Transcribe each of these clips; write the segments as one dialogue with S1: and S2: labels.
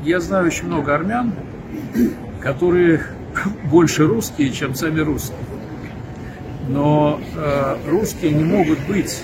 S1: Я знаю очень много армян, которые больше русские, чем сами русские. Но русские не могут быть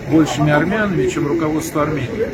S1: большими армянами, чем руководство Армении.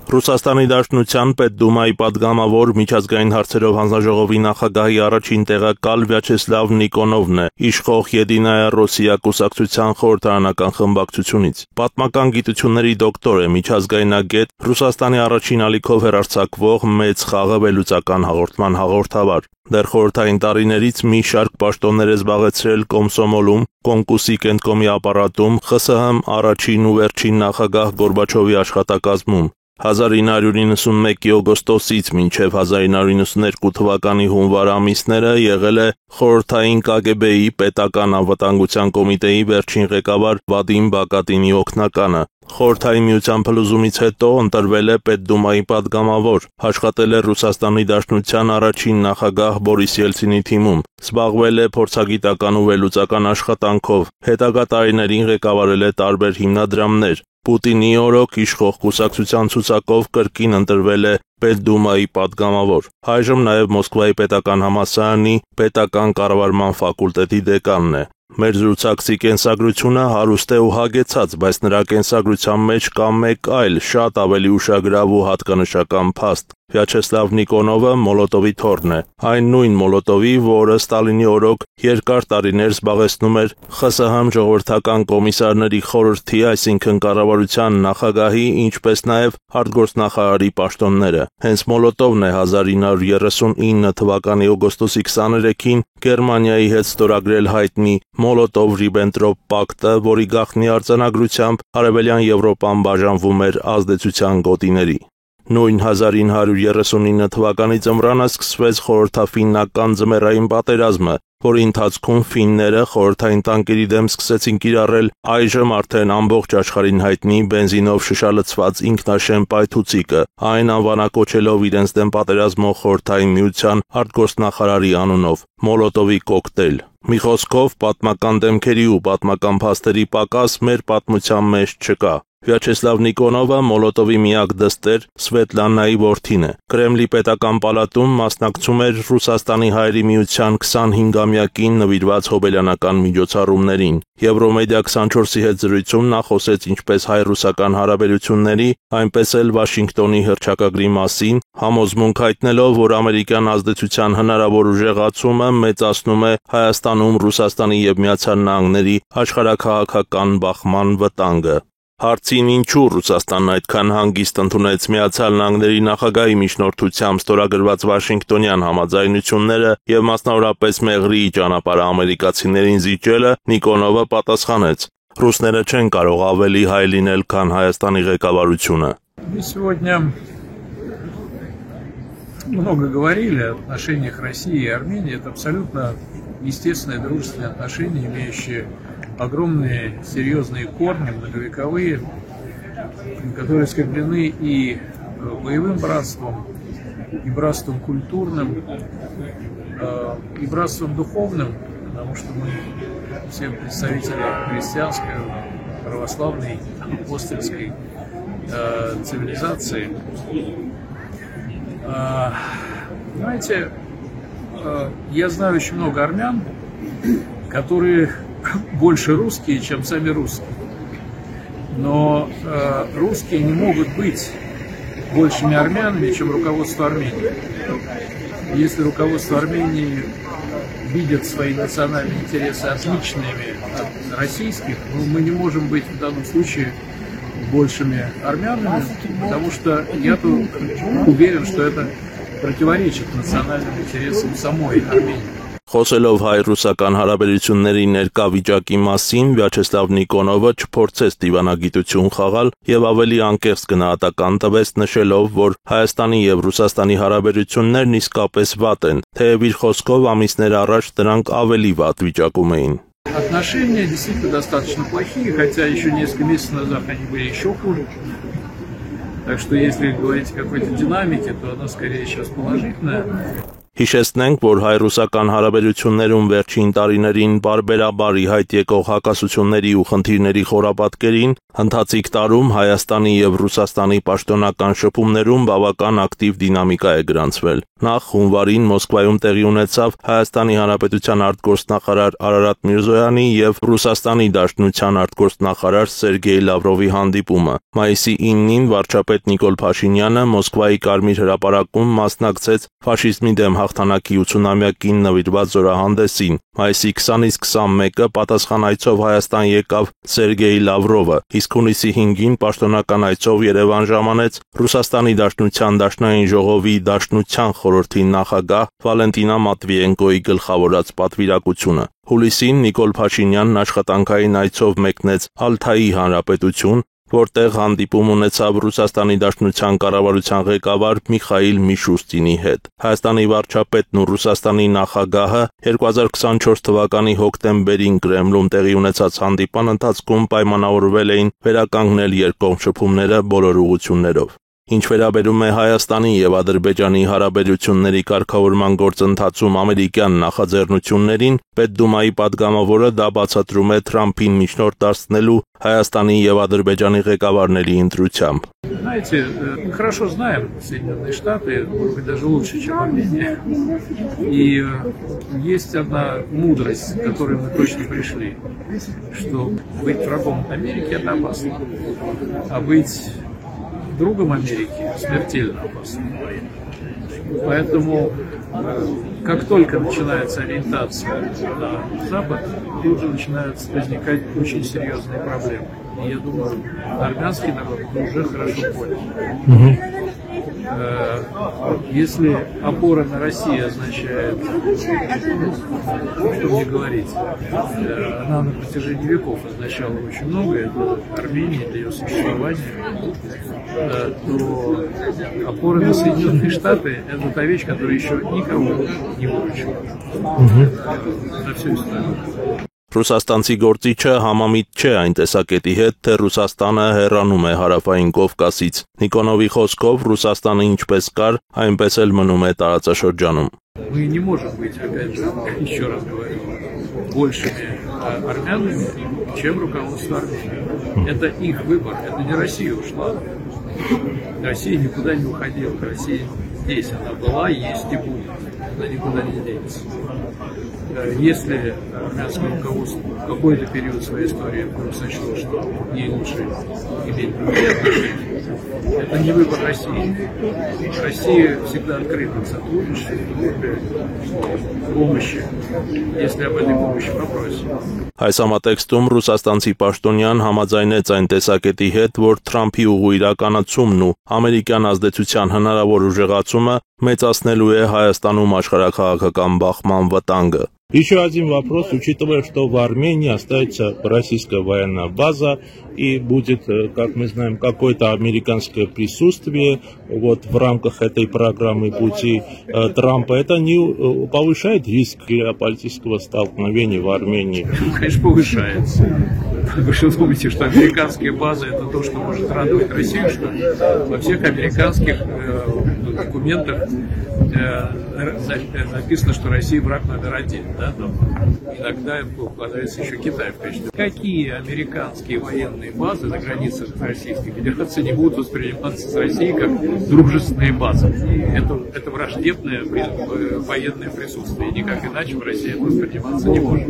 S2: Ռուսաստանի Դաշնության Պետդումայի պատգամավոր միջազգային հարցերով հանձնաժողովի նախագահի առաջին տեղակալ Վյաչեսլավ Նիկոնովն է իշխող Եդինայա Ռոսիա կուսակցության խորհրդարանական խմբակցությունից։ Պատմական գիտությունների դոկտոր է, միջազգայնագետ, Ռուսաստանի առաջին ալիքով հեռարձակվող մեծ խաղը վերլուծական հաղորդման հաղորդավար։ Դեռ խորհրդային տարիներից մի շարք պաշտոններ է զբաղեցրել Կոմսոմոլում, Կոնկուսի կենտկոմի ապարատում, ԽՍՀՄ առաջին ու վերջին նախագահ Գորբաչովի աշխատակազմում։ 1991-ի օգոստոսից մինչև 1992 թվականի հունվար ամիսները եղել է խորհրդային ԿԳԲ-ի պետական անվտանգության կոմիտեի վերջին ղեկավար Վադիմ Բակատինի օգնականը։ Խորհրդային միության փլուզումից հետո ընտրվել է Պետդումայի պատգամավոր, աշխատել է Ռուսաստանի Դաշնության առաջին նախագահ Բորիս Ելցինի թիմում, զբաղվել է փորձագիտական ու վերլուծական աշխատանքով, հետագա տարիներին ղեկավարել է տարբեր հիմնադրամներ։ Պուտինի օրոք իշխող կուսակցության ցուցակով կրկին ընտրվել է Պետդումայի պատգամավոր։ Այժմ նաև Մոսկվայի պետական համալսարանի պետական կառավարման ֆակուլտետի դեկանն է։ Մեր զրուցակցի կենսագրությունը հարուստ է ու հագեցած, բայց նրա կենսագրության մեջ կա մեկ այլ, շատ ավելի ուշագրավ ու հատկանշական փաստ։ Վյաչեսլավ Նիկոնովը Մոլոտովի թոռն է, այն նույն Մոլոտովի, որը Ստալինի օրոք երկար տարիներ զբաղեցնում էր ԽՍՀՄ ժողովրդական կոմիսարների խորհրդի, այսինքն կառավարության նախագահի, ինչպես նաև արտգործնախարարի պաշտոնները։ Հենց Մոլոտովն է 1939 թվականի օգոստոսի 23-ին Գերմանիայի հետ ստորագրել հայտնի Մոլոտով-Ռիբենտրոպ պակտը, որի գաղտնի արձանագրությամբ Արևելյան Եվրոպան բաժանվում էր ազդեցության գոտիների։ Նույն 1939 թվականի ձմռանը սկսվեց խորհրդաֆիննական ձմեռային պատերազմը, որի ընթացքում ֆինները խորհրդային տանկերի դեմ սկսեցին կիրառել այժմ արդեն ամբողջ աշխարհին հայտնի բենզինով շշալցված ինքնաշեն պայթուցիկը, այն անվանակոչելով իրենց դեմ պատերազմող խորհրդային միության արտգործնախարարի անունով՝ Մոլոտովի կոկտեյլ։ Մի խոսքով, պատմական դեմքերի ու պատմական փաստերի պակաս մեր պատմության մեջ չկա։ Վյաչեսլավ Նիկոնովը Մոլոտովի միակ դստեր Սվետլանայի որդին է։ Կրեմլի պետական պալատում մասնակցում էր Ռուսաստանի Հայերի միության 25-ամյակին նվիրված հոբելյանական միջոցառումներին։ Եվրոմեդիա 24-ի հետ զրույցում նա խոսեց ինչպես հայ-ռուսական հարաբերությունների, այնպես էլ Վաշինգտոնի հռչակագրի մասին, համոզմունք հայտնելով, որ ամերիկյան ազդեցության հնարավոր ուժեղացումը մեծացնում է Հայաստանում Ռուսաստանի և Միացյալ Նահանգների աշխարհաքաղաքական բախման վտանգը։ Հարցին ինչու Ռուսաստանն այդքան հանգիստ ընդունեց Միացյալ Նահանգների նախագահի միջնորդությամբ ստորագրված Վաշինգտոնյան համաձայնությունները և մասնավորապես Մեղրիի ճանապարհը ամերիկացիներին զիջելը, Նիկոնովը պատասխանեց. ռուսները չեն կարող ավելի հայ լինել, քան Հայաստանի ղեկավարությունը։
S1: Сегодня много говорили о отношениях России и Армении. Это абсолютно естественные дружественные отношения, имеющие огромные серьезные корни, многовековые, которые скреплены и боевым братством, и братством культурным, и братством духовным, потому что мы все представители христианской, православной, апостольской цивилизации. Знаете, я знаю очень много армян, которые больше русские, чем сами русские. Но русские не могут быть большими армянами, чем руководство Армении. Если руководство Армении видит свои национальные интересы отличными от российских, ну, мы не можем быть в данном случае большими армянами, потому что я тут уверен, что это противоречит национальным интересам самой Армении.
S2: Խոսելով հայ-ռուսական հարաբերությունների ներկա վիճակի մասին, Վյաչեսլավ Նիկոնովը չփորձեց դիվանագիտություն խաղալ եւ ավելի անկեղծ գնահատական տվեց, նշելով, որ Հայաստանի եւ Ռուսաստանի հարաբերություններն իսկապես վատ են, թեև իր խոսքով ամիսներ առաջ դրանք ավելի վատ վիճակում էին։
S1: Отношения действительно достаточно плохие, хотя еще несколько месяцев назад они были еще хуже. Так что если говорить о какой-то динамике, то она скорее сейчас положительная.
S2: Հիշեցնենք, որ հայ-ռուսական հարաբերություններում վերջին տարիներին բարբերաբար ի հայտ եկող հակասությունների ու խնդիրների խորապատկերին ընթացիկ տարում Հայաստանի եւ Ռուսաստանի պաշտոնական շփումներում բավական ակտիվ դինամիկա է գրանցվել։ Նախ հունվարին Մոսկվայում տեղի ունեցավ Հայաստանի Հանրապետության արտգործնախարար Արարատ Միրզոյանի եւ Ռուսաստանի Դաշնության արտգործնախարար Սերգեյ Լավրովի հանդիպումը։ Մայիսի 9-ին վարչապետ Նիկոլ Փաշինյանը Մոսկվայի Կարմիր հրապարակում մասնակցեց ֆաշիզմի դեմ հաղթանակի 80-ամյակին նվիրված զորահանդեսին։ Մայիսի 20-ից 21-ը պատասխան այցով Հայաստան եկավ Սերգեյ Լավրովը, իսկ հունիսի 5-ին պաշտոնական այցով Երևան ժամանեց Ռուսաստանի Դաշնության Դաշնային ժողովի Դաշնության խորհրդի նախագահ Վալենտինա Մատվիենկոյի գլխավորած պատվիրակությունը։ Հուլիսին Նիկոլ Փաշինյանն աշխատանքային այցով մեկնեց Ալթայի Հանրապետություն, որտեղ հանդիպում ունեցավ Ռուսաստանի Դաշնության կառավարության ղեկավար Միխայիլ Միշուստինի հետ։ Հայաստանի վարչապետն ու Ռուսաստանի նախագահը 2024 թվականի հոկտեմբերին Կրեմլում տեղի ունեցած հանդիպան ընթացքում պայմանավորվել էին վերականգնել երկկողմ շփումները բոլոր ուղղություններով։ Ինչ վերաբերում է Հայաստանի եւ Ադրբեջանի հարաբերությունների կարգավորման գործընթացում ամերիկյան նախաձեռնություններին, Պետդումայի падգամավորը դա բացատրում է Թրամփին միջնորդ դարձնելու Հայաստանի եւ Ադրբեջանի ղեկավարների ընտրությամբ։
S1: Знаете, мы хорошо знаем Соединенные Штаты, может быть, даже лучше, чем Армения. И есть одна мудрость, к которой мы точно пришли, что быть врагом Америки – это опасно, а быть другом Америки смертельно опасно. Поэтому, как только начинается ориентация на Запад, тут же начинают возникать очень серьезные проблемы. И я думаю, армянский народ уже хорошо понял. Если опора на Россию означает, что мне говорить, она на протяжении веков означала очень многое для Армении, для ее существования, то опора на Соединенные Штаты – это та вещь, которая еще никого не выручила за всю историю.
S2: Ռուսաստանցի գործիչը համամիտ չէ այն տեսակետի հետ, թե Ռուսաստանը հեռանում է հարավային Կովկասից։ Նիկոնովի խոսքով Ռուսաստանը ինչպես կար, այնպես էլ մնում է տարածաշրջանում։
S1: Мы не можем быть, опять же, еще раз говорю, большими армянами, чем руководство Армении. Это их выбор, это не Россия ушла. Россия никуда не уходила, Россия здесь, она была, есть и будет, она никуда не денется. Если армянское руководство в какой-то период своей истории сочло, что ей лучше иметь другие отношения, это не выбор России. Россия всегда открыта к сотрудничеству, к помощи, если об этой помощи попросим.
S2: Այս համատեքստում ռուսաստանցի պաշտոնյան համաձայնեց այն տեսակետի հետ, որ Թրամփի ուղու իրականացումն ու ամերիկյան ազդեցության հնարավոր ուժեղացումը մեծացնելու է Հայաստանում աշխարհաքաղաքական բախման ватанга.
S3: Еще один вопрос, учитывая, что в Армении останется российская военная база и будет, как мы знаем, какое-то американское присутствие вот в рамках этой программы пути Трампа, это не повышает риск геополитического столкновения в Армении?
S1: Конечно, повышается. Вы что думаете, что американские базы это то, что может радовать Россию, что во всех американских документах написано, что Россия враг номер один, да, там иногда укладывается еще Китай в качестве. Какие американские военные базы на границах Российской Федерации не будут восприниматься с Россией как дружественные базы? Это враждебное военное присутствие, никак иначе в России это восприниматься не может.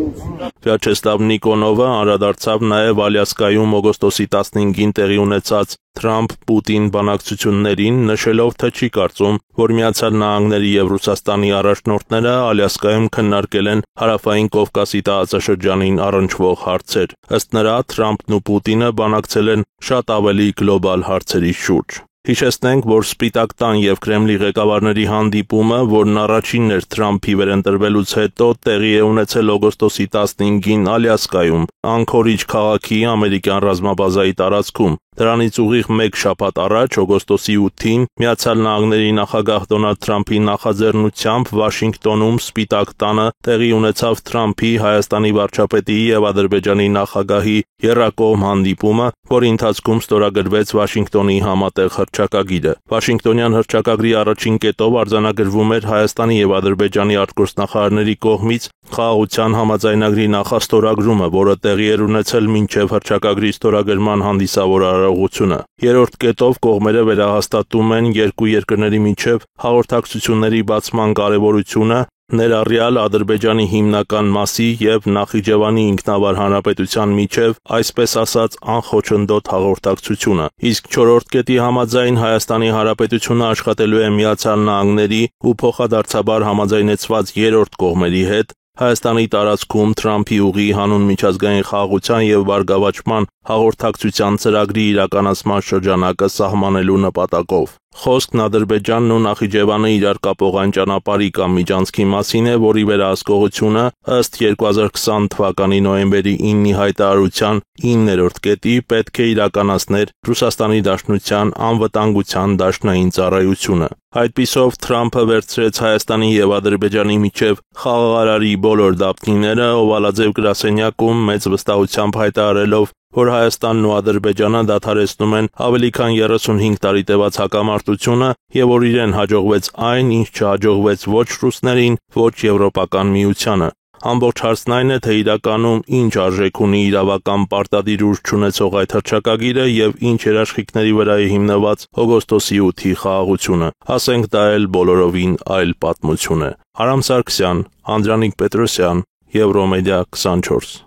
S2: Վիաչեսլավ Նիկոնովը անդրադարձավ նաև Ալյասկայում օգոստոսի 15-ին տեղի ունեցած Թրամփ-Պուտին բանակցություններին, նշելով, թե չի կարծում, որ Միացյալ Նահանգների եւ Ռուսաստանի առաջնորդները Ալյասկայում քննարկել են հարավային Կովկասի տարածաշրջանին առնչվող հարցեր։ Ըստ նրա, Թրամփն ու Պուտինը բանակցել են շատ ավելի գլոբալ հարցերի շուրջ։ Հիշեցնենք, որ Սպիտակ տան եւ Կրեմլի ղեկավարների հանդիպումը, որն առաջինն էր Թրամփի վերընտրվելուց հետո, տեղի է ունեցել օգոստոսի 15-ին Ալյասկայում, Անկորիջ քաղաքի ամերիկյան ռազմաբազայի տարածքում։ Դրանից ուղիղ մեկ շաբաթ առաջ, օգոստոսի 8-ին, Միացյալ Նահանգների նախագահ Դոնալդ Թրամփի նախաձեռնությամբ Վաշինգտոնում Սպիտակ տանը տեղի ունեցավ Թրամփի, Հայաստանի վարչապետի եւ Ադրբեջանի նախագահի եռակողմ հանդիպումը, որի ընթացքում ստորագրվեց Վաշինգտոնի համատեղ հռչակագիրը։ Վաշինգտոնյան հռչակագրի առաջին կետով արձանագրվում էր Հայաստանի եւ Ադրբեջանի արտգործնախարարների կողմից խաղաղության համաձայնագրի նախաստորագրումը, որը տեղի էր ունեցել մինչև հռչակագրի ստորագրման հանդիսավոր արարողությունը։ Երրորդ կետով կողմերը վերահաստատում են երկու երկրների միջև հաղորդակցությունների բացման կարևորությունը, ներառյալ Ադրբեջանի հիմնական մասի եւ Նախիջևանի ինքնավար հանրապետության միջև, այսպես ասած, անխոչնդոտ հաղորդակցությունը։ Իսկ չորրորդ կետի համաձայն Հայաստանի Հանրապետությունը աշխատելու է Միացյալ Նահանգների ու փոխադարձաբար համաձայնեցված երրորդ կողմերի հետ Հայաստանի տարածքում Թրամփի ուղի հանուն միջազգային խաղաղության եւ բարգավաճման հաղորդակցության ծրագրի իրականացման շրջանակը սահմանելու նպատակով։ Խոսքն Ադրբեջանն ու Նախիջևանը իրար կապող այն ճանապարհի կամ միջանցքի մասին է, որի վերահսկողությունը ըստ 2020 թվականի նոյեմբերի 9-ի հայտարարության 9-րդ կետի պետք է իրականացներ Ռուսաստանի Դաշնության անվտանգության դաշնային ծառայությունը։ Այդպիսով Թրամփը վերցրեց Հայաստանի եւ Ադրբեջանի միջև խաղաղարարի բոլոր դափնիները օվալաձև գրասենյակում մեծ վստահությամբ հայտարարելով, որ Հայաստանն ու Ադրբեջանը դադարեցնում են ավելի քան 35 տարի տևած հակամարտությունը եւ որ իրեն հաջողվեց այն, ինչ չհաջողվեց ոչ ռուսներին, ոչ Եվրոպական միությանը։ Ամբողջ հարցն այն է, թե իրականում ինչ արժեք ունի իրավական պարտադիր ուժ չունեցող այդ հռչակագիրը եւ ինչ երաշխիքների վրա է հիմնված օգոստոսի 8-ի խաղաղությունը։ Ասենք դա էլ բոլորովին այլ պատմություն է։ Արամ Սարգսյան, Անդրանիկ Պետրոսյան, Եվրոմեդիա 24